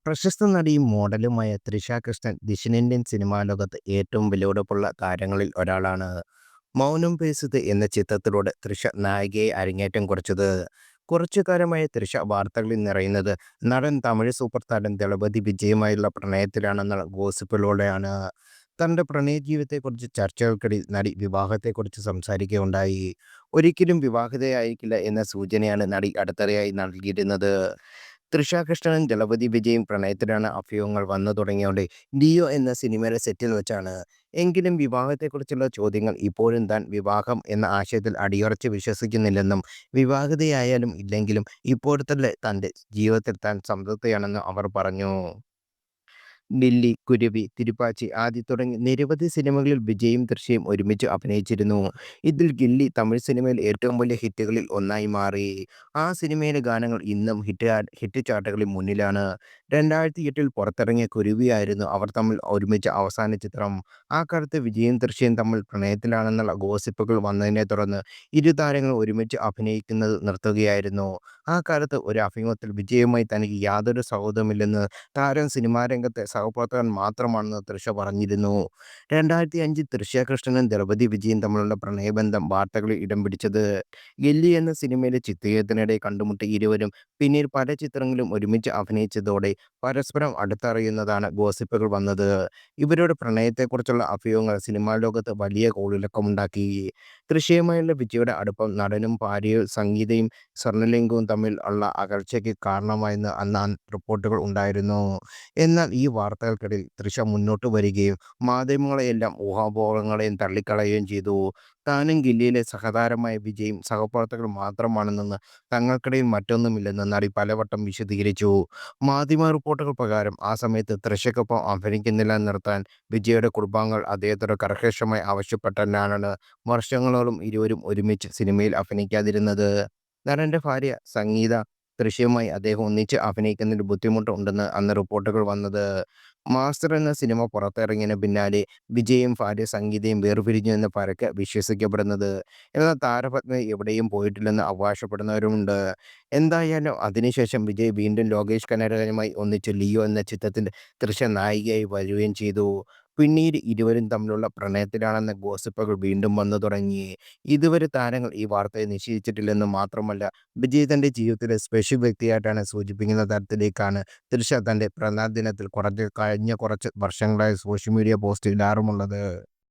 പ്രശസ്ത നടിയും മോഡലുമായ തൃഷ കൃഷ്ണൻ ദക്ഷിണേന്ത്യൻ സിനിമാ ലോകത്ത് ഏറ്റവും വിലപിടിപ്പുള്ള താരങ്ങളിൽ ഒരാളാണ്. മൗനം പേസുത് എന്ന ചിത്രത്തിലൂടെ തൃഷ നായികയെ അരങ്ങേറ്റം കുറിച്ചത്. കുറച്ചു കാലമായി തൃഷ വാർത്തകളിൽ നിറയുന്നത് നടൻ തമിഴ് സൂപ്പർ താരം ദളപതി വിജയുമായുള്ള പ്രണയത്തിലാണെന്ന ഗോസിപ്പിലൂടെയാണ്. തന്റെ പ്രണയ ജീവിതത്തെക്കുറിച്ച് ചർച്ചകൾക്കിടയിൽ നടി വിവാഹത്തെക്കുറിച്ച് സംസാരിക്കുകയുണ്ടായി. ഒരിക്കലും വിവാഹിതയായിരിക്കില്ല എന്ന സൂചനയാണ് നടി അടുത്തിടെയായി നൽകിയിരുന്നത്. തൃഷ കൃഷ്ണനും ദളപതി വിജയും പ്രണയത്തിലാണ് അഭ്യൂഹങ്ങൾ വന്നു തുടങ്ങിയോടെ ലിയോ എന്ന സിനിമയുടെ സെറ്റിൽ വെച്ചാണ്. എങ്കിലും വിവാഹത്തെക്കുറിച്ചുള്ള ചോദ്യങ്ങൾ ഇപ്പോഴും താൻ വിവാഹം എന്ന ആശയത്തിൽ അടിയുറച്ച് വിശ്വസിക്കുന്നില്ലെന്നും വിവാഹിതയായാലും ഇല്ലെങ്കിലും ഇപ്പോഴത്തെ തൻ്റെ ജീവിതത്തിൽ താൻ സംതൃപ്തയാണെന്നും അവർ പറഞ്ഞു. ഡില്ലി, കുരുവി, തിരുപ്പാച്ചി, ആദി തുടങ്ങി നിരവധി സിനിമകളിൽ വിജയും തൃഷയും ഒരുമിച്ച് അഭിനയിച്ചിരുന്നു. ഇതിൽ ഗില്ലി തമിഴ് സിനിമയിൽ ഏറ്റവും വലിയ ഹിറ്റുകളിൽ ഒന്നായി മാറി. ആ സിനിമയിലെ ഗാനങ്ങൾ ഇന്നും ഹിറ്റ് ചാർട്ടുകളിൽ മുന്നിലാണ്. 2008 പുറത്തിറങ്ങിയ കുരുവിയായിരുന്നു അവർ തമ്മിൽ ഒരുമിച്ച അവസാന ചിത്രം. ആ കാലത്ത് വിജയും തൃഷയും തമ്മിൽ പ്രണയത്തിലാണെന്നുള്ള ഗോസിപ്പുകൾ വന്നതിനെ തുടർന്ന് ഇരു താരങ്ങളും ഒരുമിച്ച് അഭിനയിക്കുന്നത് നിർത്തുകയായിരുന്നു. ആ കാലത്ത് ഒരു അഭിമുഖത്തിൽ വിജയുമായി തനിക്ക് യാതൊരു സൗഹൃദമില്ലെന്ന് താരം സിനിമാരംഗത്തെ സഹപ്രവർത്തകൻ മാത്രമാണെന്ന് തൃഷ പറഞ്ഞിരുന്നു. 2005 തൃഷ കൃഷ്ണനും ദളപതി വിജയും തമ്മിലുള്ള പ്രണയബന്ധം വാർത്തകളിൽ ഇടം പിടിച്ചത്. ഗില്ലി എന്ന സിനിമയിലെ ചിത്രീകരണത്തിനിടെ കണ്ടുമുട്ടിയ ഇരുവരും പിന്നീട് പല ചിത്രങ്ങളിലും ഒരുമിച്ച് അഭിനയിച്ചതോടെ പരസ്പരം അടുത്തറിയുന്നതാണ് ഗോസിപ്പുകൾ വന്നത്. ഇവരുടെ പ്രണയത്തെക്കുറിച്ചുള്ള അഭ്യൂഹങ്ങൾ സിനിമാ ലോകത്ത് വലിയ കോളിളക്കമുണ്ടാക്കി. തൃഷയുമായുള്ള വിജയുടെ അടുപ്പം നടനും ഭാര്യയും സംഗീതയും സ്വർണലിംഗവും തമ്മിൽ ഉള്ള അകൽച്ചയ്ക്ക് കാരണമായെന്ന് അന്ന് റിപ്പോർട്ടുകൾ ഉണ്ടായിരുന്നു. എന്നാൽ ഈ വാർത്തകൾക്കിടയിൽ തൃഷ മുന്നോട്ട് വരികയും മാധ്യമങ്ങളെയെല്ലാം ഊഹാപോഹങ്ങളെയും തള്ളിക്കളയുകയും ചെയ്തു. താനും ഗില്ലിയിലെ സഹതാരമായ വിജയും സഹപ്രവർത്തകർ മാത്രമാണെന്ന് തങ്ങൾക്കിടയിൽ മറ്റൊന്നുമില്ലെന്ന് നടി പലവട്ടം വിശദീകരിച്ചു. മാധ്യമ റിപ്പോർട്ടുകൾ പ്രകാരം ആ സമയത്ത് തൃഷയ്ക്കൊപ്പം അഭിനയിക്കുന്നില്ല നിർത്താൻ വിജയുടെ കുടുംബാംഗങ്ങൾ അദ്ദേഹത്തോട് കർക്കശമായി ആവശ്യപ്പെട്ടതിനാലാണ് വർഷങ്ങളോളം ഇരുവരും ഒരുമിച്ച് സിനിമയിൽ അഭിനയിക്കാതിരുന്നത്. നടന്റെ ഭാര്യ സംഗീത തൃഷയുമായി അദ്ദേഹം ഒന്നിച്ച് അഭിനയിക്കുന്നതിൽ ബുദ്ധിമുട്ട് ഉണ്ടെന്ന് അന്ന് റിപ്പോർട്ടുകൾ വന്നത്. മാസ്റ്റർ എന്ന സിനിമ പുറത്തിറങ്ങിയതിന് പിന്നാലെ വിജയും ഭാര്യ സംഗീതയും വേർപിരിഞ്ഞു എന്ന് പരക്കെ വിശ്വസിക്കപ്പെടുന്നത്. എന്നാൽ താരപത്നി എവിടെയും പോയിട്ടില്ലെന്ന് അവകാശപ്പെടുന്നവരുമുണ്ട്. എന്തായാലും അതിനുശേഷം വിജയ് വീണ്ടും ലോകേഷ് കനകരനുമായി ഒന്നിച്ച് ലിയോ എന്ന ചിത്രത്തിൽ തൃഷ നായികയായി വരികയും ചെയ്തു. പിന്നീട് ഇരുവരും തമ്മിലുള്ള പ്രണയത്തിലാണെന്ന ഗോസിപ്പുകൾ വീണ്ടും വന്നു തുടങ്ങി. ഇതുവരെ താരങ്ങൾ ഈ വാർത്തയെ നിഷേധിച്ചിട്ടില്ലെന്ന് മാത്രമല്ല, വിജയ് തന്റെ ജീവിതത്തിലെ സ്പെഷ്യൽ വ്യക്തിയായിട്ടാണ് സൂചിപ്പിക്കുന്ന തരത്തിലേക്കാണ് തൃഷ തന്റെ പിറന്നാൾ ദിനത്തിൽ കഴിഞ്ഞ കുറച്ച് വർഷങ്ങളായി സോഷ്യൽ മീഡിയ പോസ്റ്റ് ഇടാറുമുള്ളത്.